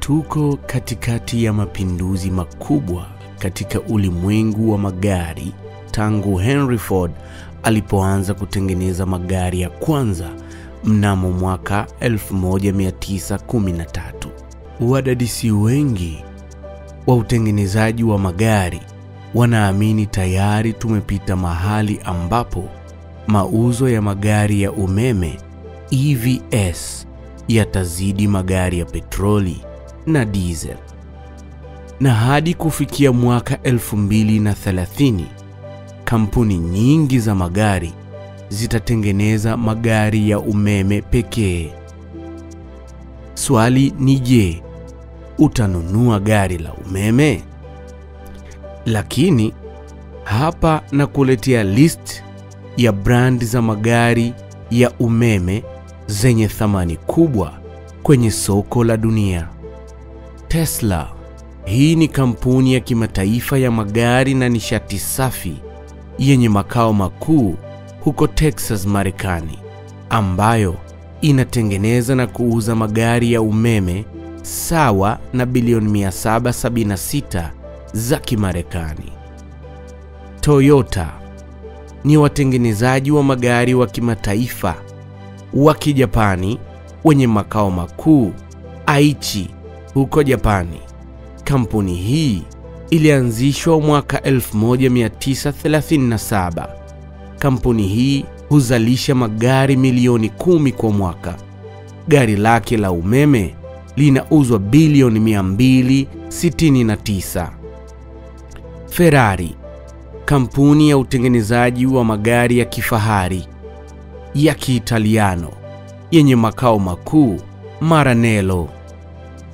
Tuko katikati ya mapinduzi makubwa katika ulimwengu wa magari tangu Henry Ford alipoanza kutengeneza magari ya kwanza mnamo mwaka 1913. Wadadisi wengi wa utengenezaji wa magari wanaamini tayari tumepita mahali ambapo mauzo ya magari ya umeme EVs yatazidi magari ya petroli na diesel. Na hadi kufikia mwaka 2030, kampuni nyingi za magari zitatengeneza magari ya umeme pekee. Swali ni je, utanunua gari la umeme? Lakini hapa nakuletea list ya brand za magari ya umeme zenye thamani kubwa kwenye soko la dunia. Tesla. Hii ni kampuni ya kimataifa ya magari na nishati safi yenye makao makuu huko Texas, Marekani, ambayo inatengeneza na kuuza magari ya umeme sawa na bilioni 776 za Kimarekani. Toyota ni watengenezaji wa magari wa kimataifa wa Kijapani wenye makao makuu Aichi huko Japani. Kampuni hii ilianzishwa mwaka 1937. Kampuni hii huzalisha magari milioni 10 kwa mwaka. Gari lake la umeme linauzwa bilioni 269. Ferrari, kampuni ya utengenezaji wa magari ya kifahari ya Kiitaliano yenye makao makuu Maranello,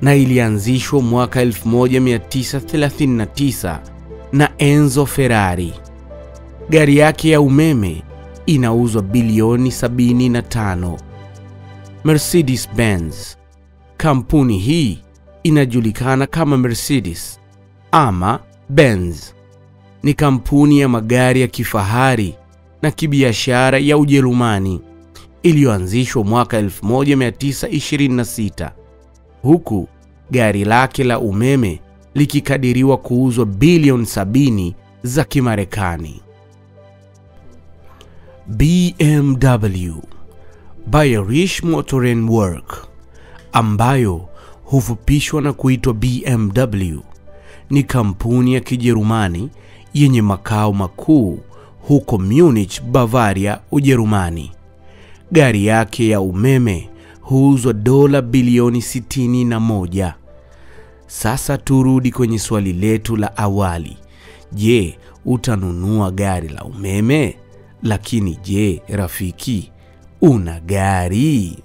na ilianzishwa mwaka 1939 na Enzo Ferrari. Gari yake ya umeme inauzwa bilioni 75. Mercedes-Benz, kampuni hii inajulikana kama Mercedes ama Benz, ni kampuni ya magari ya kifahari na kibiashara ya Ujerumani iliyoanzishwa mwaka 1926, huku gari lake la umeme likikadiriwa kuuzwa bilioni 70 za Kimarekani. BMW, Bayerische Motorenwerk, ambayo hufupishwa na kuitwa BMW, ni kampuni ya Kijerumani yenye makao makuu huko Munich, Bavaria, Ujerumani. Gari yake ya umeme huuzwa dola bilioni 61. Sasa turudi kwenye swali letu la awali. Je, utanunua gari la umeme? Lakini je, rafiki, una gari?